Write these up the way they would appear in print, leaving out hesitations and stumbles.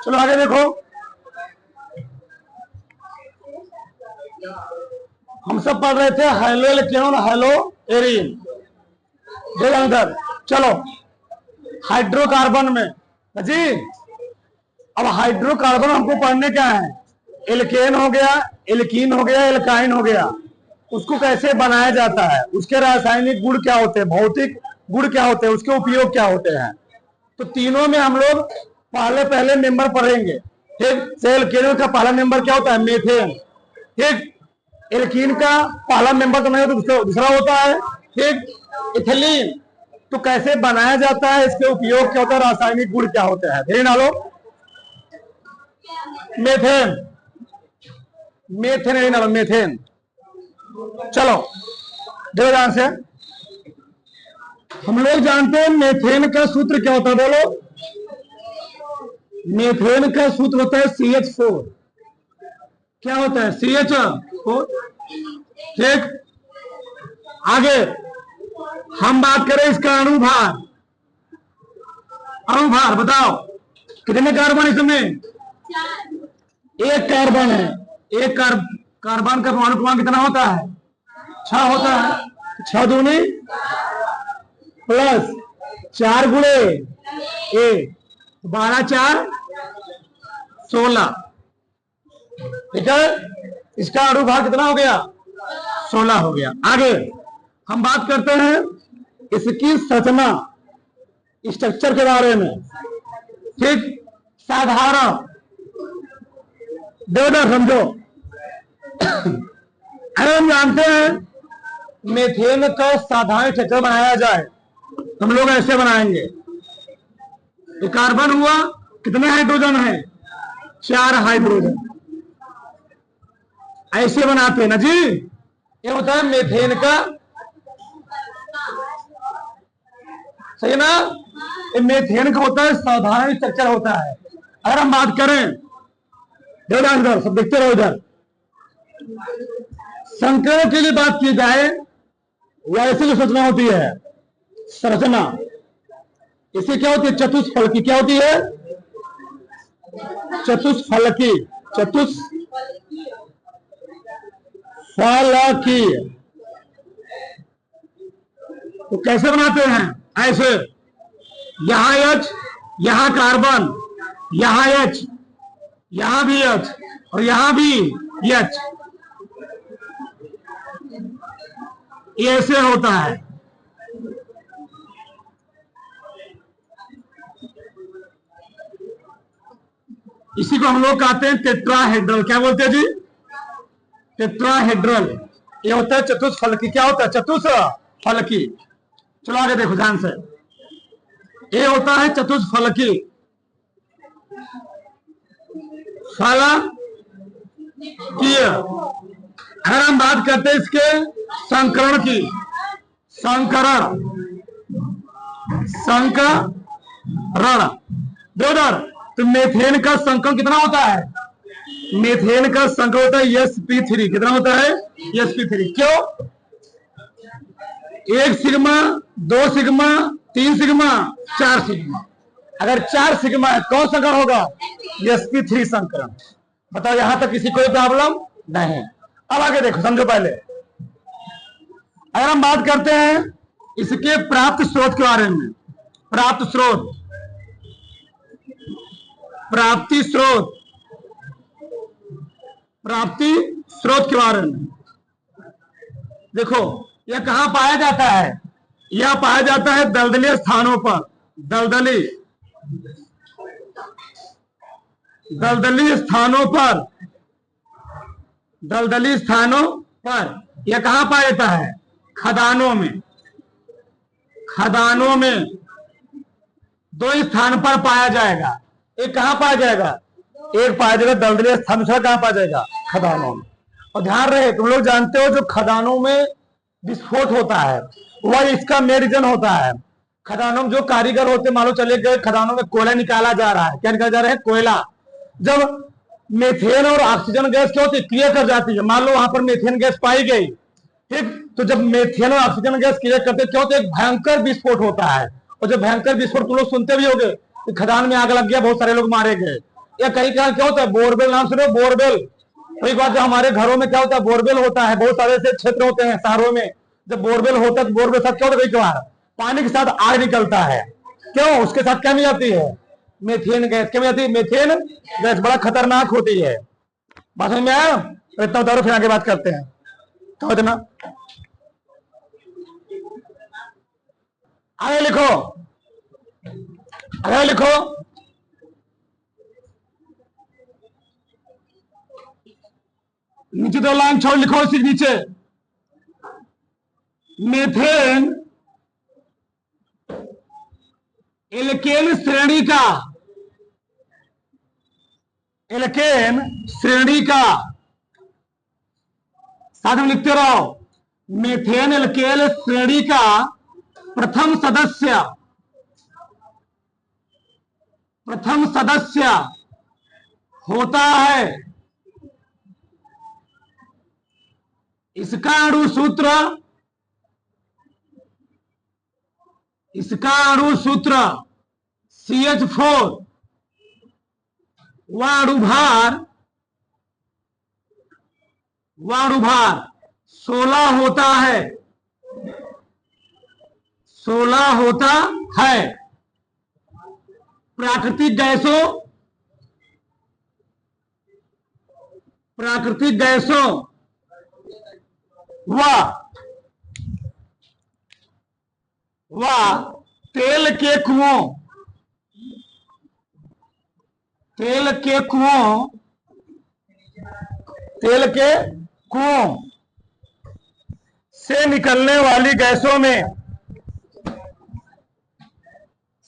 चलो आगे देखो, हम सब पढ़ रहे थे हेलो एल्केन, हेलो एरीन। अंदर चलो हाइड्रोकार्बन में जी, अब हाइड्रोकार्बन हमको पढ़ने क्या है, एल्केन हो गया, एल्कीन हो गया, एल्काइन हो गया, उसको कैसे बनाया जाता है, उसके रासायनिक गुण क्या होते हैं, भौतिक गुण क्या होते हैं, उसके उपयोग क्या होते हैं। तो तीनों में हम लोग पहले मेंबर पढ़ेंगे। ठीक, एल्केन का पहला मेंबर क्या होता है, मेथेन। ठीक, एल्कीन का पहला मेंबर तो नहीं होता, दूसरा होता है ठीक इथिलीन। तो कैसे बनाया जाता है, इसके उपयोग क्या होता है, रासायनिक गुण क्या होते हैं, ध्यान डालो। मेथेन, मेथेन नहीं डालो, मेथेन। चलो देखो ध्यान से, हम लोग जानते हैं मेथेन का सूत्र क्या होता है, बोलो। मेथेन का सूत्र होता है CH4। क्या होता है, CH4। ठीक, आगे हम बात करें इसका अणुभार। अणुभार बताओ कितने कार्बन इसमें, एक कार्बन है। एक कार्बन का परमाणु क्रमांक कितना होता है, 6 होता है। 6 दूनी प्लस 4 गुणे 1, 12 4 16। ठीक है, इसका अणुभार कितना हो गया, 16 हो गया। आगे हम बात करते हैं इसकी संरचना, स्ट्रक्चर के बारे में। ठीक, साधारण देखो समझो, हम जानते हैं मेथेन का साधारण स्ट्रक्चर बनाया जाए, हम लोग ऐसे बनाएंगे। कार्बन हुआ, कितने हाइड्रोजन है, 4 हाइड्रोजन। ऐसे बनाते हैं ना जी, ये होता है मेथेन का, सही ना। मेथेन का होता है साधारण स्ट्रक्चर होता है। अगर हम बात करें, इधर सब देखते रहो, इधर संकरण के लिए बात की जाए, वैसे जो संरचना होती है, संरचना इसे क्या होती है, चतुष्फलकी। क्या होती है, चतुष्फलकी। चतुष्फलकी तो कैसे बनाते हैं, ऐसे, यहां H, यहां कार्बन, यहां H, यहां भी H और यहां भी H, ये ऐसे होता है। इसी को हम लोग कहते हैं टेट्राहेड्रल। क्या बोलते हैं जी, टेट्राहेड्रल। ये होता है चतुष्फलकी। क्या होता है, चतुष्फलकी। चलो आगे देखो ध्यान से, ये होता है चतुष्फलकी। फलकीय। अगर हम बात करते हैं इसके संकरण की, संकरण दोदर, तो मेथेन का संकरण कितना होता है, मेथेन का संकरण होता है sp3। कितना होता है, sp3। क्यों, 1 सिग्मा, 2 सिग्मा, 3 सिग्मा, 4 सिग्मा। अगर 4 सिग्मा है, कौन संकरण होगा, sp3 संकरण। बताओ यहां तक किसी कोई प्रॉब्लम नहीं। अब आगे देखो, समझो पहले। अगर हम बात करते हैं इसके प्राप्त स्रोत के बारे में, प्राप्ति स्रोत के बारे में देखो, यह कहां पाया जाता है, यह पाया जाता है दलदली स्थानों पर। दलदली स्थानों पर यह कहां पाया जाता है, खदानों में 2 स्थान पर पाया जाएगा। एक कहां पाया जाएगा, एक पाया जाएगा दलदली स्थान, दूसरा कहां पाया जाएगा, खदानों में। और ध्यान रहे, तुम लोग जानते हो जो खदानों में विस्फोट होता है वह इसका मेन रीजन होता है। खदानों में जो कारीगर होते, मान लो चले गए खदानों में कोयला निकाला जा रहा है, क्या निकाला जा रहा है, कोयला। जब मेथेन और ऑक्सीजन गैस क्या होती है, क्रिया कर जाती है। मान लो वहां पर मेथेन गैस पाई गई, ठीक, तो जब मेथेन और ऑक्सीजन गैस क्रिया करते क्या होता है, एक भयंकर विस्फोट होता है। और जब भयंकर विस्फोट तुम लोग सुनते भी होंगे, कि खदान में आग लग गया, बहुत सारे लोग मारे गए। या कहीं कहीं क्या होता है, बोरवेल नाम सुनो, बोरवेल। तो एक बात, जो हमारे घरों में क्या होता है, बोरवेल होता है, बहुत सारे ऐसे क्षेत्र होते हैं शहरों में, जब बोरवेल होता है तो बोरवेल साथ क्या होता है, कई बार पानी के साथ आग निकलता है। क्यों? उसके साथ क्या मिल जाती है, मेथेन गैस। क्या मिल जाती है, मेथेन गैस, बड़ा खतरनाक होती है। बात समझ में आया? तो इतना उतारो, फिर आगे बात करते हैं। क्या इतना आगे लिखो, आगे लिखो। नीचे दो लाइन छोड़ लिखो, इसी नीचे मेथेन एल्केन श्रेणी का, एल्केन श्रेणी का, साथ में लिखते रहो, मेथेन एल्केन श्रेणी का प्रथम सदस्य, प्रथम सदस्य होता है। इसका अणु सूत्र, इसका अणु सूत्र CH4, वाणुभार 16 होता है, 16 होता है। प्राकृतिक गैसों, प्राकृतिक गैसों व तेल के कुओं, तेल के कुओं, तेल के कुओं से निकलने वाली गैसों में,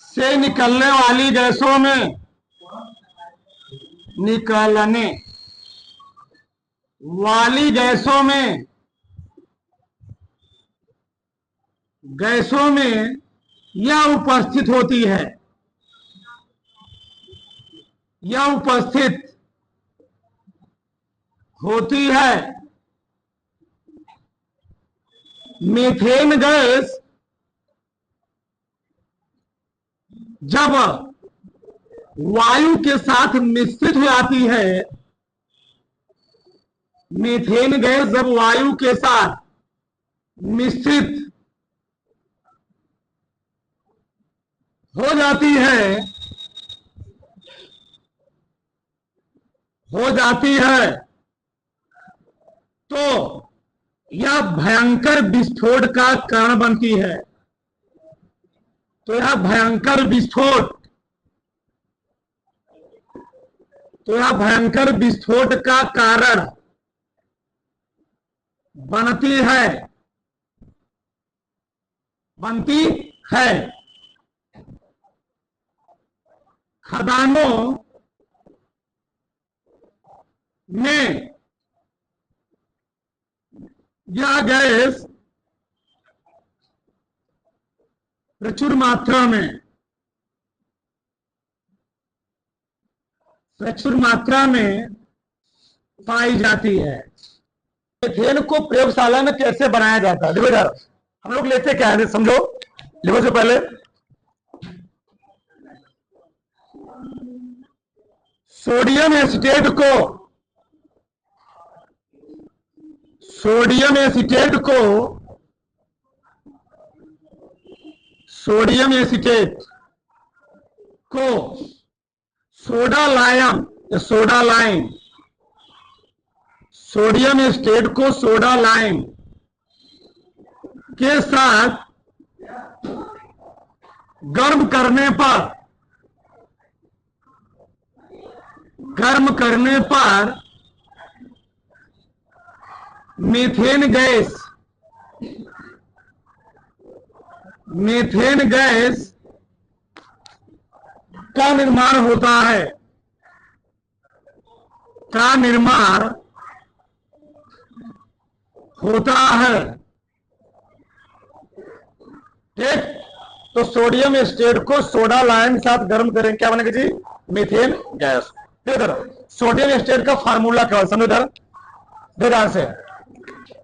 से निकलने वाली गैसों में, निकलने वाली गैसों में, गैसों में यह उपस्थित होती है, यह उपस्थित होती है। मीथेन गैस जब वायु के साथ मिश्रित हो जाती है, मीथेन गैस जब वायु के साथ मिश्रित हो जाती है, हो जाती है, तो यह भयंकर विस्फोट का कारण बनती है। तो यह भयंकर विस्फोट, तो यह भयंकर विस्फोट का कारण बनती है, बनती है। खदानों में यह गैस प्रचुर मात्रा में, प्रचुर मात्रा में पाई जाती है। मीथेन को प्रयोगशाला में कैसे बनाया जाता है, देखो इधर हम लोग लेते क्या है, समझो, लिखो से पहले सोडियम एसीटेट को, सोडियम एसीटेट को, सोडियम एसीटेट को soda lime, soda lime, sodium acetate को सोडा लाइम के साथ गर्म करने पर, गर्म करने पर मीथेन गैस, मीथेन गैस का निर्माण होता है, का निर्माण होता है। ठीक, तो सोडियम एसीटेट को सोडा लाइम के साथ गर्म करेंगे, क्या बनेगा जी, मीथेन गैस। इधर सोडियम एसीटेट का फार्मूला क्या है, समझो इधर, ध्यान से।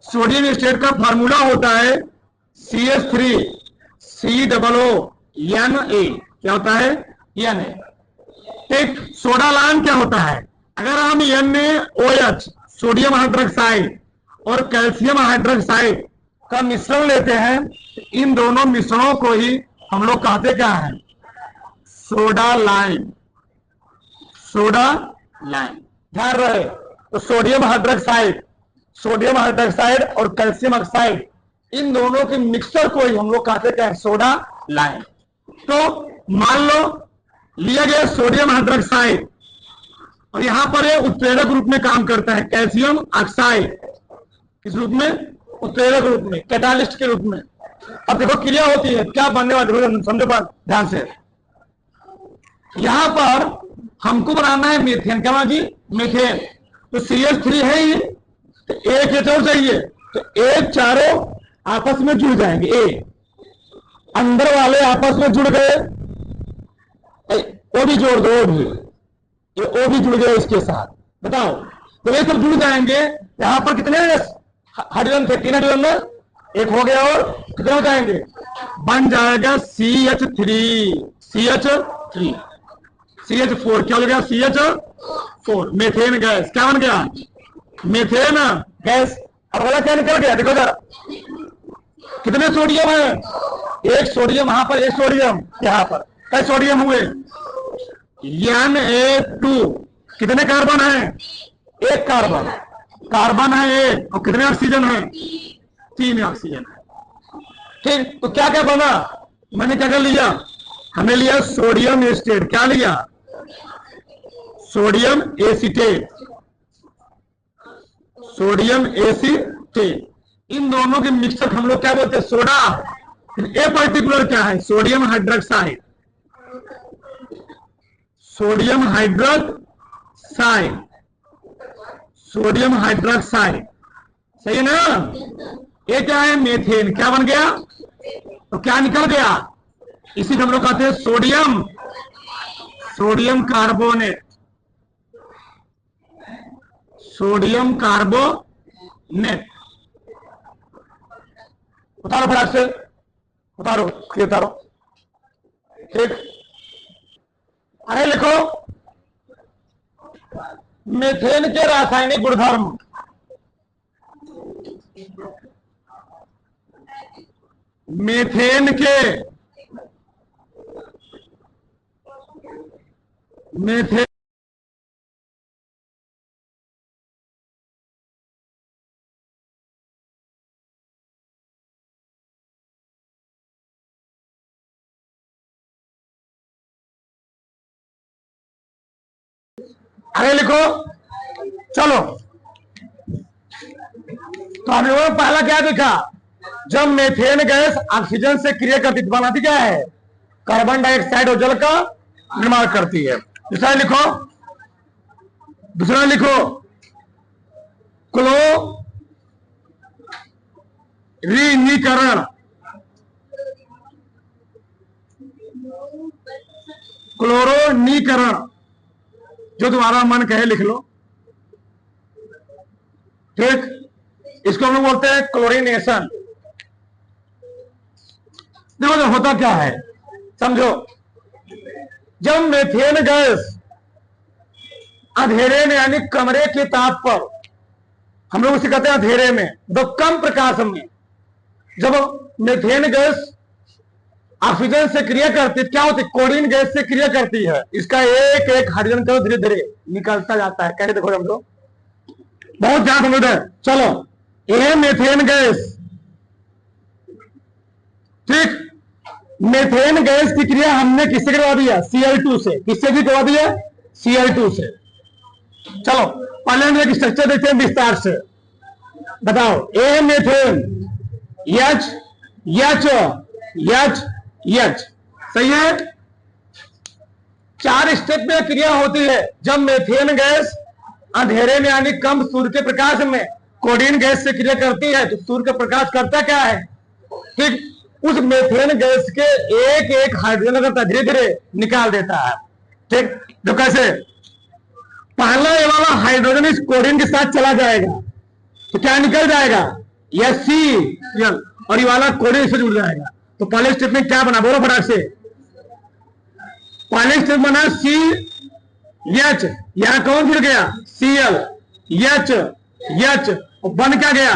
सोडियम एसीटेट का फार्मूला होता है CH3COONA, क्या होता है, Na। ठीक, सोडा लाइम क्या होता है? अगर हम NaOH सोडियम हाइड्रोक्साइड और कैल्शियम हाइड्रोक्साइड का मिश्रण लेते हैं, इन दोनों मिश्रणों को ही हम लोग कहते क्या है? Soda lime. सोडा लाइम, ध्यान रहे। तो सोडियम हाइड्रोक्साइड और कैल्शियम ऑक्साइड, इन दोनों के मिक्सचर को ही हम लोग कहते क्या है? Soda lime. तो मान लो लिया गया सोडियम हाइड्रोक्साइड और यहां पर ये उत्प्रेरक रूप में काम करता है, कैल्शियम ऑक्साइड। किस रूप में? उत्प्रेरक रूप में, कैटालिस्ट के रूप में। अब देखो क्रिया होती है, क्या बनने वाला समझो बात ध्यान से। यहां पर हमको बनाना है मीथेन। क्या जी? मीथेन। तो CH3 है ये, तो एक एच चाहिए, तो एक चारों आपस में जुड़ जाएंगे। अंदर वाले आपस में जुड़ गए, वो भी जोड़ दो, ये ओ भी जुड़ गए इसके साथ। बताओ, तो ये सब जुड़ जाएंगे। यहां पर कितने हाइड्रोजन थे? 3 हाइड्रोजन में एक हो गया, और कितने हो जाएंगे? बन जाएगा CH4। क्या हो गया? CH4, methane gas. क्या बन गया? Methane gas. अब वाला क्या निकल गया? देखो जरा, कितने सोडियम है? एक सोडियम यहां पर, एक सोडियम यहां पर। कई सोडियम हुए? Na2। कितने कार्बन है? एक कार्बन है एक, और कितने ऑक्सीजन है? 3 ऑक्सीजन है। ठीक, तो क्या क्या बना? मैंने क्या कर लिया? हमने लिया सोडियम एस्टेट। क्या लिया? Sodium acetate. इन दोनों के मिक्सचर हम लोग क्या बोलते हैं? सोडा। ए पर्टिकुलर क्या है? Sodium hydroxide. सही है ना? ये क्या है? मेथेन। क्या बन गया? तो क्या निकल गया? इसी को हम लोग कहते हैं सोडियम कार्बोनेट। उतारो फटाक से, उतारो। ठीक, अरे लिखो मेथेन के रासायनिक गुणधर्म। मेथेन अरे लिखो, चलो। तो हम लोगों ने पहला क्या देखा? जब मेथेन गैस ऑक्सीजन से क्रिया करती तो बनाती क्या है? कार्बन डाइऑक्साइड और जल का निर्माण करती है। दूसरा लिखो क्लोरोनीकरण। जो तुम्हारा मन कहे लिख लो। ठीक, इसको हम लोग बोलते हैं क्लोरीनेशन। देखो तो होता क्या है, समझो। जब मेथेन गैस अंधेरे में, यानी कमरे के ताप पर, हम लोग उसे कहते हैं अंधेरे में, तो कम प्रकाश में, जब मेथेन गैस ऑक्सीजन से क्रिया करती है, क्या होती है? क्लोरीन गैस से क्रिया करती है। इसका एक एक हाइड्रोजन को धीरे धीरे निकलता जाता है। कैसे? देखो हम लोग बहुत ज्यादा समझ है। चलो, ये मेथेन गैस। ठीक, मेथेन गैस की क्रिया हमने किससे करवा दिया? Cl2 से। किससे भी करवा दिया? Cl2 से। चलो पहले हम एक स्ट्रक्चर देखते हैं विस्तार से। बताओ, ए मेथेन, H सही है। 4 स्टेप में क्रिया होती है। जब मेथेन गैस अंधेरे में, यानी कम सूर्य के प्रकाश में, क्लोरीन गैस से क्रिया करती है, तो सूर्य का प्रकाश करता क्या है? ठीक, उस मेथेन गैस के एक एक हाइड्रोजन करता धीरे धीरे निकाल देता है। ठीक, तो कैसे? पहला ये वाला हाइड्रोजन इस क्लोरीन के साथ चला जाएगा, तो क्या निकल जाएगा? HCl, और ये वाला क्लोरीन से जुड़ जाएगा। तो पहले स्टेप में क्या बना? बोलो फटाक से। पहले स्टेप बना सी एच, यहां कौन जुड़ गया Cl, एच एच, बन क्या गया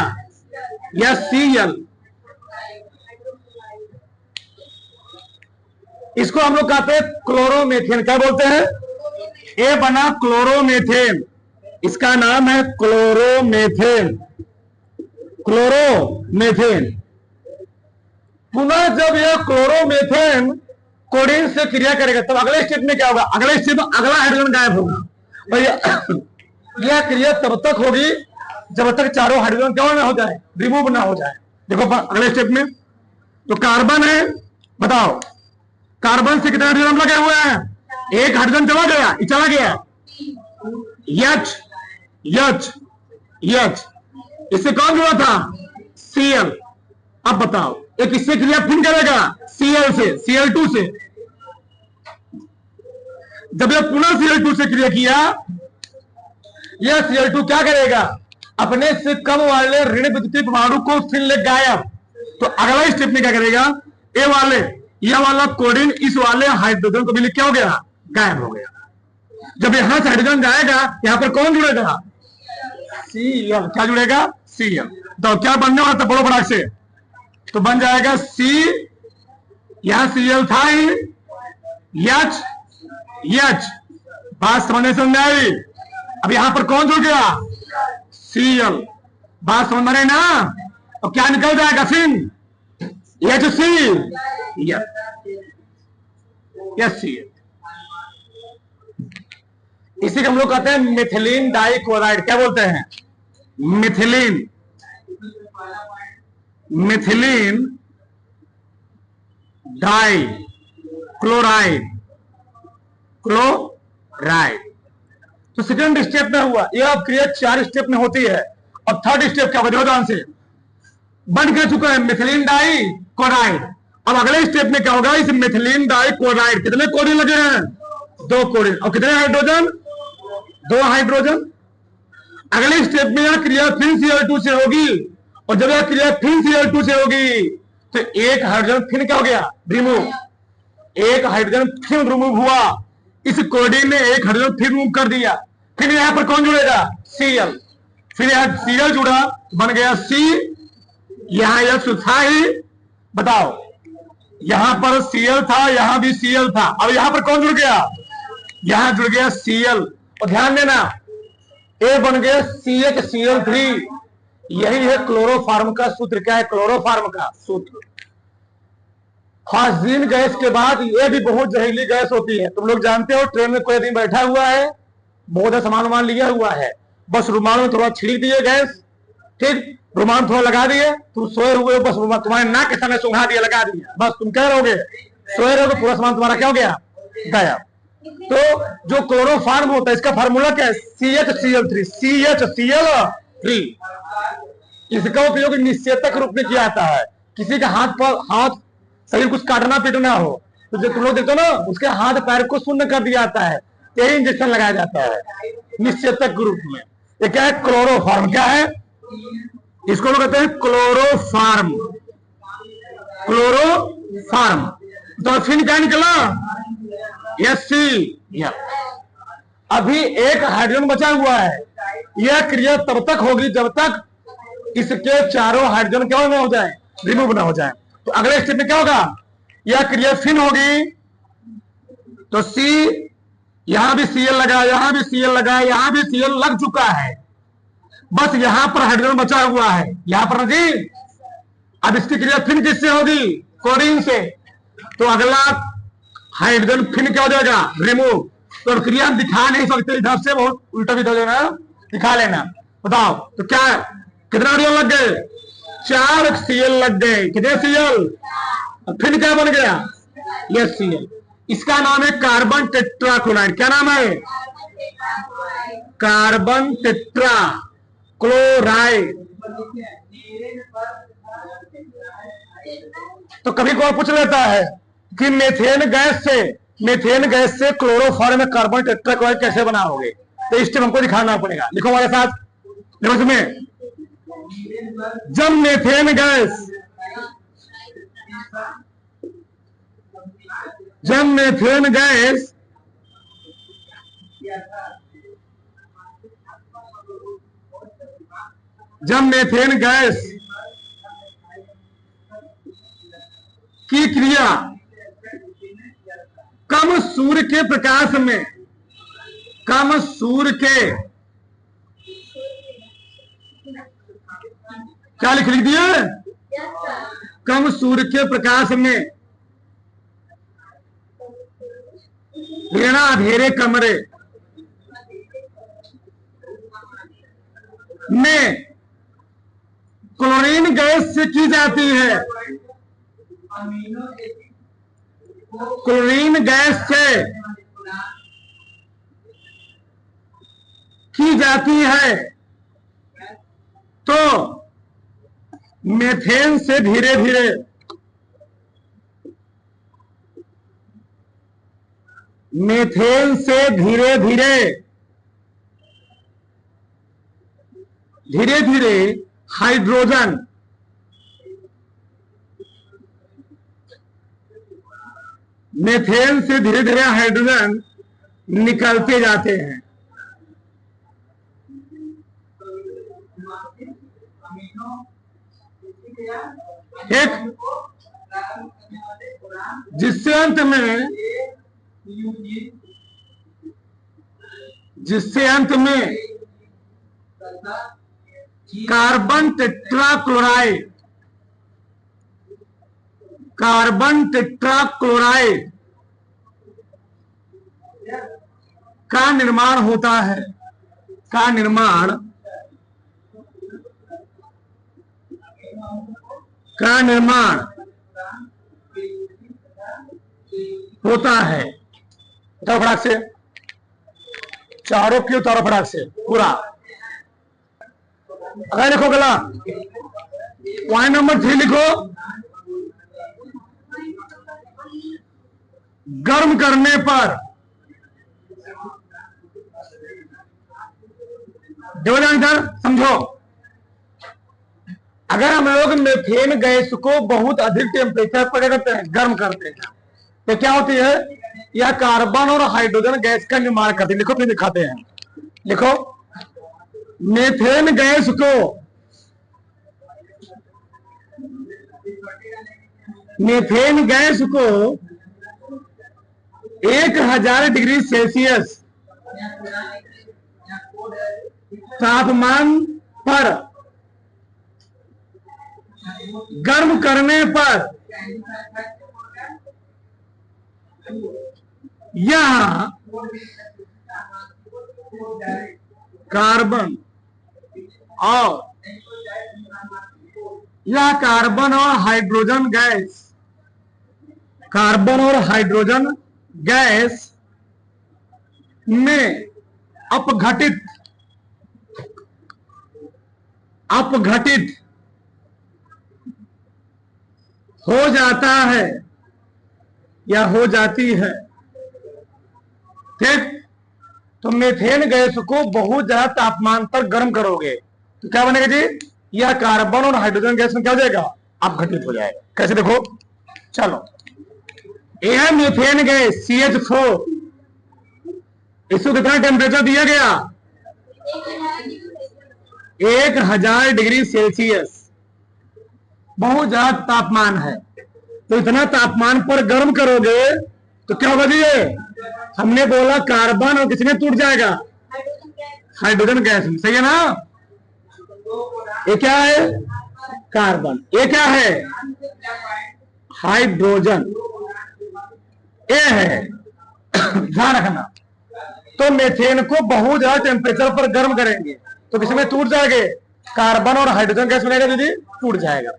या Cl। इसको हम लोग कहते हैं क्लोरोमेथेन। क्या बोलते हैं? ए बना क्लोरोमेथेन, इसका नाम है क्लोरोमेथेन, क्लोरोमेथेन। पुनः जब यह क्लोरोमेथेन कोडिन से क्रिया करेगा तब अगले स्टेप में क्या होगा? अगले स्टेप में अगला हाइड्रोजन गायब होगा और यह क्रिया तब तक होगी जब तक चारों हाइड्रोजन क्या ना हो जाए, रिमूव ना हो जाए। देखो अगले स्टेप में तो कार्बन है, बताओ कार्बन से कितने हाइड्रोजन लगे हुए हैं? एक हाइड्रोजन चला गया, ये चला गया एच एच एच, इससे कौन जुड़ा था Cl। अब बताओ एक इससे क्रिया फिर करेगा Cl से Cl2 से, जब यह पुनः Cl2 से क्रिया किया, यह Cl2 क्या करेगा? अपने से कम वाले ऋण विद्युतीय परमाणु को फिर ले गायब। तो अगला स्टेप में क्या करेगा? ए वाले यह वाला कोडिन इस वाले हाइड्रोजन को भी क्या हो गया? गायब हो गया। जब यहां से हाइड्रोजन जाएगा यहां पर कौन जुड़ेगा? Cl। क्या जुड़ेगा? Cl। तो क्या बनने वाला था बड़ो बड़ा से? तो बन जाएगा C, यहां Cl था ही, H H, बात समझने समझ आई। अब यहां पर कौन जुड़ गया? Cl। बात समझ में ना? अब क्या निकल जाएगा फिर? HC, yes Cl। इसी को हम लोग कहते हैं मिथिलीन डाइक्लोराइड। क्या बोलते हैं? Methylene, methylene dichloride, chloride. तो सेकंड स्टेप में हुआ। यह अब क्रिया 4 स्टेप में होती है। अब थर्ड स्टेप क्या होगा? ध्यान से बन के चुका है मिथिलीन डाई क्लोराइड। अब अगले स्टेप में क्या होगा? इस मिथिलीन डाई क्लोराइड कितने कोडिन लगे हैं? 2 कोडिन। और कितने हाइड्रोजन? 2 हाइड्रोजन। अगले स्टेप में यह क्रिया फिर Cl2 से होगी और जब यह क्रिया फिर Cl2 से होगी तो एक हाइड्रोजन फिर क्या हो गया? रिमूव। एक हाइड्रोजन फिर रिमूव हुआ, इस कोडिन ने एक हाइड्रोजन फिर रिमूव कर दिया। फिर यहां पर कौन जुड़ेगा? Cl। फिर यहां Cl जुड़ा, बन गया C, यहां H था ही, बताओ यहां पर Cl था, यहां भी Cl था। अब यहां पर कौन जुड़ गया? यहां जुड़ गया Cl। और ध्यान देना ए बन गया CHCl3। यही है क्लोरोफार्म का सूत्र। क्या है क्लोरोफार्म का सूत्र? ऑक्सीजन गैस के बाद ये भी बहुत जहरीली गैस होती है। तुम लोग जानते हो, ट्रेन में कोई आदमी बैठा हुआ है, बहुत सामान वामान लिया हुआ है, बस रुमाल में थोड़ा छिड़क दिए गैस, ठीक, रुमाल थोड़ा लगा दिए, तुम सोए हुए बस तुम्हारे नाक के सामने सुंघा दिया, लगा दिया, बस तुम क्या रहोगे? सोए रहोगे, पूरा सामान तुम्हारा क्या हो गया? गया। तो जो क्लोरोफार्म होता है इसका फार्मूला क्या है? CHCl3, CHCl3। इसका उपयोग निषेचक रूप में किया जाता है। किसी का हाथ शरीर कुछ काटना पीटना हो तो जो तुम लोग देखते हो ना, उसके हाथ पैर को शून्य कर दिया जाता है, यही इंजेक्शन लगाया जाता है निषेचक रूप में। ये क्या है? क्लोरोफार्म। क्या है? इसको लोग कहते हैं क्लोरोफार्म, क्लोरोफार्म। तो फिर क्या निकला? SC। अभी एक हाइड्रोजन बचा हुआ है। यह क्रिया तब तक होगी जब तक इसके चारों हाइड्रोजन क्या ना हो जाए? रिमूव ना हो जाए। तो अगले स्टेप में क्या होगा? यह क्रिया फिर होगी तो C, यहां भी Cl लगा, यहां भी Cl लगा, यहां भी Cl लग चुका है, बस यहां पर हाइड्रोजन बचा हुआ है यहां पर जी। अब इसकी क्रिया फिर किससे होगी? कोडिन से। तो अगला हाइड्रोजन फिर क्या हो जाएगा? रिमूव। तो क्रिया हम दिखा नहीं सकते इधर से, बहुत उल्टा भी देना, दिखा लेना। बताओ तो क्या कितना हाइड्रोजन लग गए? 4 Cl लग गए। कितने Cl? फिर क्या बन गया? ये Cl। इसका नाम है कार्बन टेट्राक्लोराइड। क्या नाम है? Carbon tetra chloride. तो कभी कोई पूछ लेता है कि मीथेन गैस से क्लोरोफॉर्म में कार्बन टेट्राक्लोराइड कैसे बनाओगे? तो इस स्टेप हमको दिखाना पड़ेगा। लिखो हमारे साथ, देखो इसमें, जब मीथेन गैस जब मेथेन गैस की क्रिया कम सूर्य के प्रकाश में, कम सूर्य के, क्या लिख दिया, कम सूर्य के प्रकाश में लेना अंधेरे कमरे में क्लोरीन गैस से की जाती है, क्लोरीन गैस से की जाती है, तो मेथेन से धीरे धीरे हाइड्रोजन निकलते जाते हैं। एक जिससे अंत में कार्बन टेट्राक्लोराइड का निर्माण होता है, उतारो फटाक से, चारों की उतारो फटाक से पूरा। अगर लिखो गला पॉइंट नंबर 3 लिखो, गर्म करने पर इधर समझो, अगर हम लोग मेथेन गैस को बहुत अधिक टेम्परेचर पर गर्म करते हैं तो क्या होती है, यह कार्बन और हाइड्रोजन गैस का निर्माण करती है। लिखो फिर दिखाते हैं, लिखो मेथेन गैस को 1000 डिग्री सेल्सियस तापमान पर गर्म करने पर यह कार्बन और हाइड्रोजन गैस में अपघटित हो जाता है या हो जाती है। ठीक, तो मेथेन गैस को बहुत ज्यादा तापमान पर गर्म करोगे तो क्या बनेगा जी, यह कार्बन और हाइड्रोजन गैस में क्या हो जाएगा, अपघटित हो जाएगा। कैसे देखो, चलो यह मेथेन गैस CH4, इसको कितना टेम्परेचर दिया गया, 1000 डिग्री सेल्सियस, बहुत ज्यादा तापमान है। तो इतना तापमान पर गर्म करोगे तो क्या होगा जी, हमने बोला कार्बन और किसने टूट जाएगा, हाइड्रोजन गैस में, सही है ना। ये क्या है, कार्बन, ये क्या है, हाइड्रोजन, ये है ध्यान रखना। तो मेथेन को बहुत ज्यादा टेम्परेचर पर गर्म करेंगे तो किसमें टूट जाएंगे, कार्बन और हाइड्रोजन गैस में जी टूट जाएगा।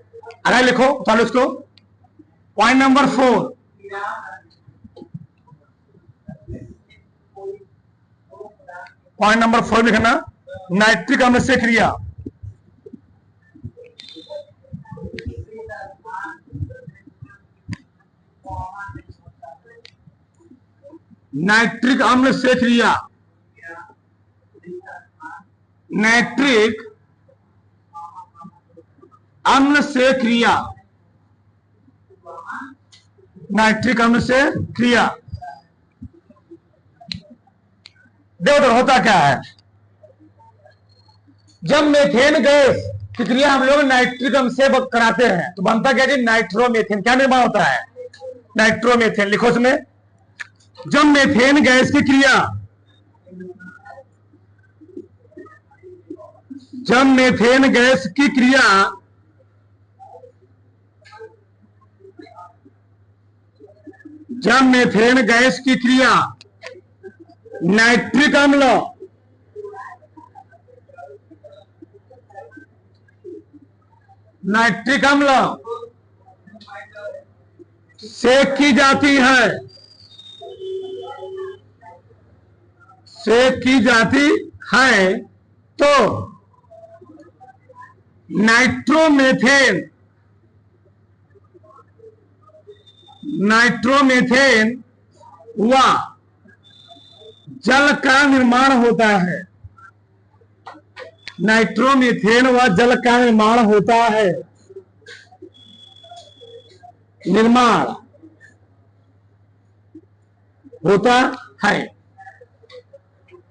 अगर लिखो चलो इसको, पॉइंट नंबर 4, पॉइंट नंबर 4 लिखना, नाइट्रिक अम्ल से क्रिया। नाइट्रिक अम्ल से क्रिया, नाइट्रिक अम्ल से क्रिया नाइट्रिक अम्ल से क्रिया। देखो तो होता क्या है, जब मेथेन गैस की क्रिया हम लोग नाइट्रिक अम्ल से कराते हैं तो बनता क्या जी, नाइट्रोमेथेन। क्या निर्माण होता है, नाइट्रोमेथेन। लिखो उसमें, जब मेथेन गैस की क्रिया, जब मेथेन गैस की क्रिया जब मेथेन गैस की क्रिया नाइट्रिक अम्ल से की जाती है, तो नाइट्रोमेथेन व जल का निर्माण होता है। नाइट्रोमेथेन व जल का निर्माण होता है, निर्माण होता है।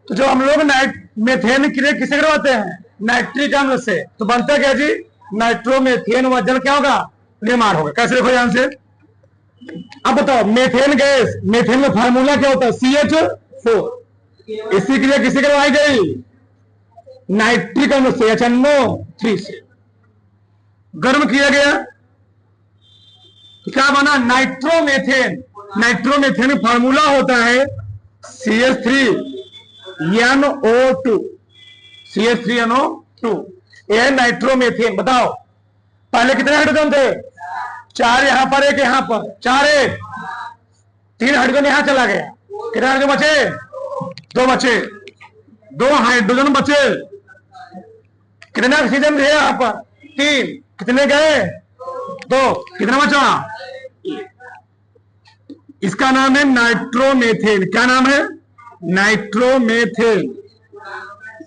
तो जो हम लोग मेथेन क्रिया किसे करवाते हैं, नाइट्रिक अम्ल से, तो बनता क्या जी, नाइट्रोमेथेन व जल क्या होगा, निर्माण होगा। कैसे देखो ध्यान से, अब बताओ मेथेन गैस, मेथेन में फार्मूला क्या होता है, CH4। इसी क्रिया किसे करवाई गई, नाइट्रिक अम्ल से, HNO3 से गर्म किया गया तो क्या बना, नाइट्रोमेथेन। नाइट्रोमेथेन में फार्मूला होता है CH3NO2, CH3NO2। यह नाइट्रोमेथेन। बताओ पहले कितने हाइड्रोजन थे, 4 यहां पर, 1 यहां पर, 4 1, 3 हाइड्रोजन यहां चला गया, कितने हाइड्रोजन बचे, 2 बचे, 2 हाइड्रोजन बचे। कितने ऑक्सीजन थे यहां पर, 3, कितने गए, 2, कितना बचा, इसका नाम है नाइट्रोमेथेन। क्या नाम है, नाइट्रोमेथेन।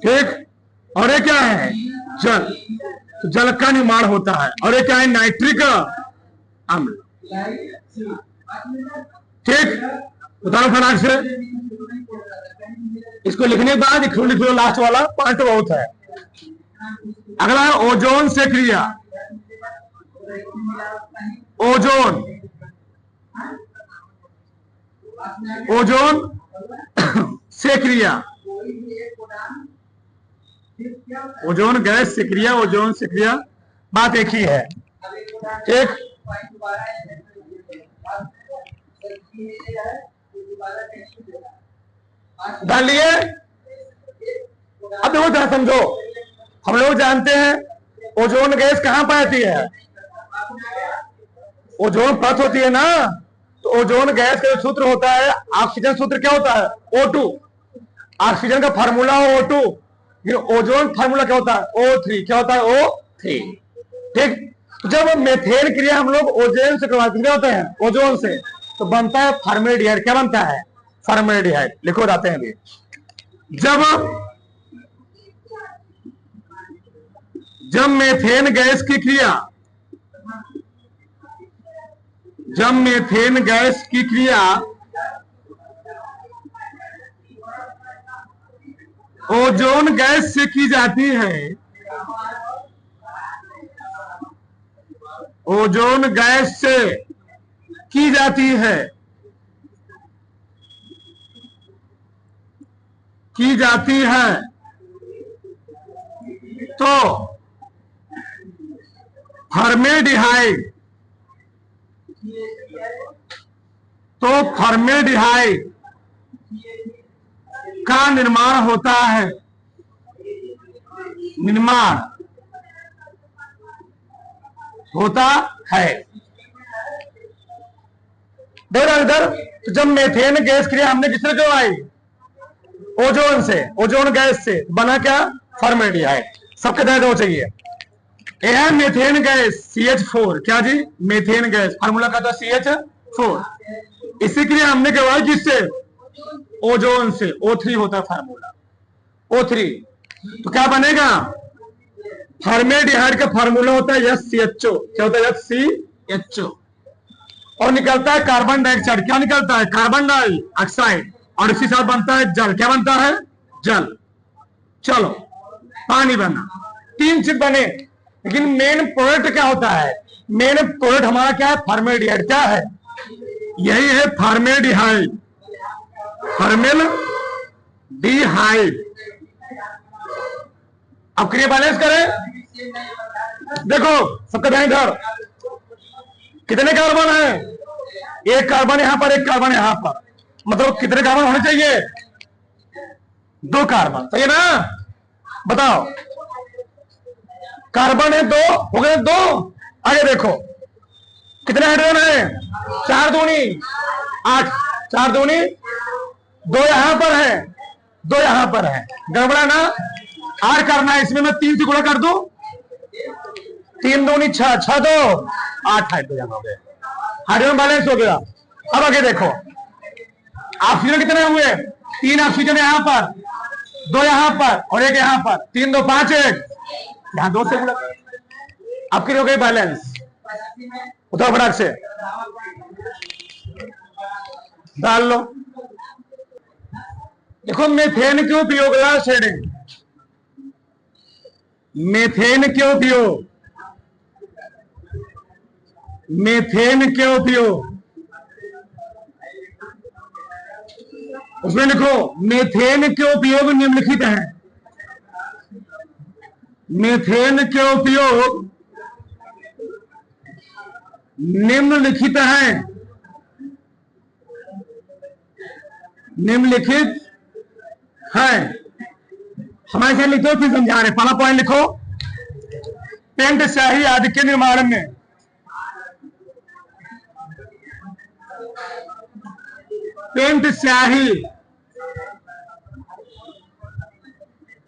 ठीक, और ये क्या है, जल। तो जल का निर्माण होता है, और ये क्या है, नाइट्रिक अम्ल। ठीक, उतारो फटाक से। इसको लिखने के बाद लिख लो लास्ट वाला पॉइंट, बहुत है। अगला है ओजोन से क्रिया। ओजोन से क्रिया, ओजोन गैस से क्रिया, ओजोन से क्रिया, बात एक ही है। एक डालिए। अब देखो जरा समझो, हम लोग जानते हैं ओजोन गैस कहां पाती है, ओजोन परत होती है ना। तो ओजोन गैस का जो सूत्र होता है, ऑक्सीजन सूत्र क्या होता है, O2। ऑक्सीजन का फार्मूला O2, ओजोन फार्मूला क्या होता है, O3। क्या होता है, O3। ठीक, तो जब मेथेन क्रिया हम लोग ओजोन से करवाते होते हैं, ओजोन से, तो बनता है फॉर्मेल्डिहाइड। क्या बनता है, फॉर्मेल्डिहाइड। लिखो बताते हैं अभी। जब मेथेन गैस की क्रिया, जब मेथेन गैस की क्रिया ओजोन गैस से की जाती है, ओजोन गैस से की जाती है, तो फॉर्मेल्डिहाइड का निर्माण होता है, निर्माण होता है। इधर तो जब मेथेन गैस क्रिया हमने किससे करवाई, ओजोन से, ओजोन गैस से, बना क्या, फॉर्मेल्डिहाइड। सबके तहत हो चाहिए। यह मेथेन गैस CH4, क्या जी, मेथेन गैस, फार्मूला का था CH4। इसी के लिए हमने करवाई किससे, ओजोन से, O3 होता है फार्मूला, O3। तो क्या बनेगा, फॉर्मेल्डिहाइड का फार्मूला होता है SCHO। क्या होता है, SCHO। और निकलता है कार्बन डाइऑक्साइड। क्या निकलता है? Carbon dioxide. और इसी साथ बनता है जल। क्या बनता है? जल। चलो, पानी बना, 3 चीज बने, लेकिन मेन प्रोडक्ट क्या होता है? मेन प्रोडक्ट हमारा क्या है? फॉर्मेल्डिहाइड। क्या है? यही है फॉर्मेल्डिहाइड। फॉर्मेल्डिहाइड। अब क्रिया बैलेंस करें। देखो, सबका ध्यान इधर। कितने कार्बन है? एक कार्बन यहां पर, एक कार्बन यहां पर। मतलब कितने कार्बन होने चाहिए? 2 कार्बन। सही है ना? बताओ, कार्बन है 2, हो गए 2। आगे देखो, कितने हाइड्रोजन है? 4 दूनी 8। 4 दूनी 2 यहां पर है, 2 यहां पर है। गड़बड़ा ना? 8 करना है, इसमें मैं 3 से गुणा कर दूं। 3 दूनी 6, 6 2 8 हाइड्रोजन हो गए। हाइड्रोजन बैलेंस हो गया। अब आगे देखो, ऑक्सीजन कितने हुए? 3 ऑक्सीजन यहां पर, 2 यहां पर और 1 यहां पर। 3 2 5 1, यहां 2 से गुणा। आपकी हो गई बैलेंस। उठाओ फटाक से, डाल लो। देखो, मीथेन के उपयोग, लास्ट हेडिंग, मीथेन के उपयोग, मीथेन के उपयोग। उसमें लिखो, मीथेन के उपयोग निम्नलिखित हैं। मीथेन के उपयोग निम्नलिखित हैं। निम्नलिखित हैं। हमारे साथ लिखो, फिर समझा रहे। पहला पॉइंट लिखो, पेंट स्याही आदि के निर्माण में पेंट स्याही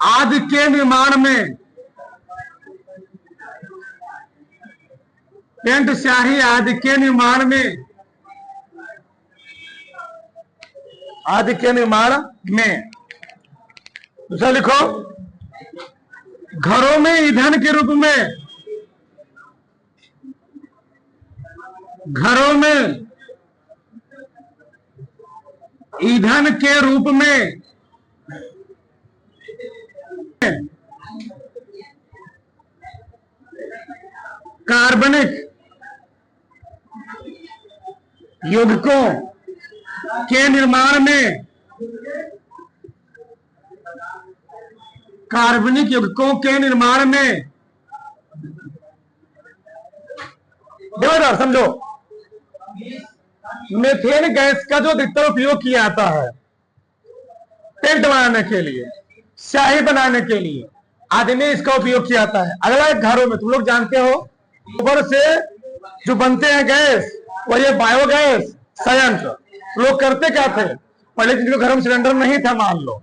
आदि के निर्माण में पेंट स्याही आदि के निर्माण में आदि के निर्माण में दूसरा लिखो, घरों में ईंधन के रूप में, घरों में ईंधन के रूप में कार्बनिक यौगिकों के निर्माण में, कार्बनिक यौगिकों के निर्माण में, देखो समझो, मीथेन गैस का जो अधिकतर उपयोग किया जाता है पेंट बनाने के लिए, स्याही बनाने के लिए आदि में इसका उपयोग किया जाता है। अगला, घरों में तुम लोग जानते हो, गोबर से जो बनते हैं गैस, और ये बायोगैस संयंत्र। लोग करते क्या थे? पहले जिनके घरों में सिलेंडर नहीं था, मान लो,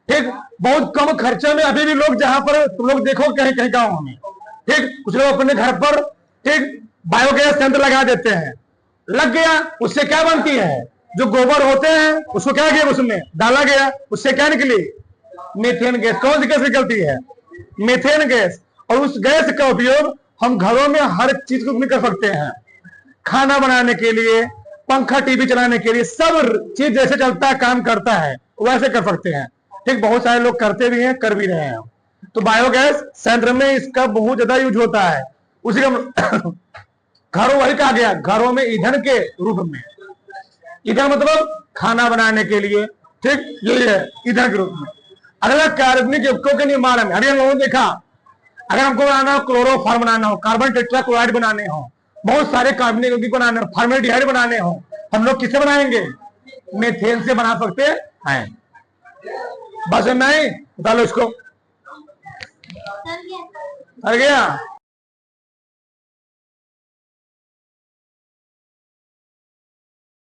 ठीक, बहुत कम खर्चे में अभी भी लोग, जहां पर तुम लोग देखो कहीं कहीं गाँव में, ठीक, कुछ लोग अपने घर पर, ठीक, बायोगैस संयंत्र लगा देते हैं। लग गया, उससे क्या बनती है? जो गोबर होते हैं उसको क्या किया? उसमें डाला गया, उससे क्या निकली? Methane gas. कौन सी गैस निकलती है? Methane gas. और उस गैस का उपयोग हम घरों में हर चीज को कर सकते हैं। खाना बनाने के लिए, पंखा टीवी चलाने के लिए, सब चीज जैसे चलता है, काम करता है, वैसे कर सकते हैं। ठीक, बहुत सारे लोग करते भी हैं, कर भी रहे हैं। तो बायोगैस संयंत्र में इसका बहुत ज्यादा यूज होता है। उसी का घरों, वही कहा गया, घरों में ईंधन के रूप में। ईंधन मतलब खाना बनाने के लिए, ठीक, यही है ईंधन के रूप में। अगला, कार्बनिक यौगिकों के निर्माण में, अभी हम लोगों ने देखा, अगर हमको बनाना हो क्लोरोफॉर्म बनाना हो, कार्बन टेट्राक्लोराइड बनाने हो, बहुत सारे कार्बनिक यौगिक बनाने हो, फॉर्मेल्डिहाइड बनाने हो, हम लोग किससे बनाएंगे? मीथेन से बना सकते हैं। बस नहीं, बता लो इसको। आ गया।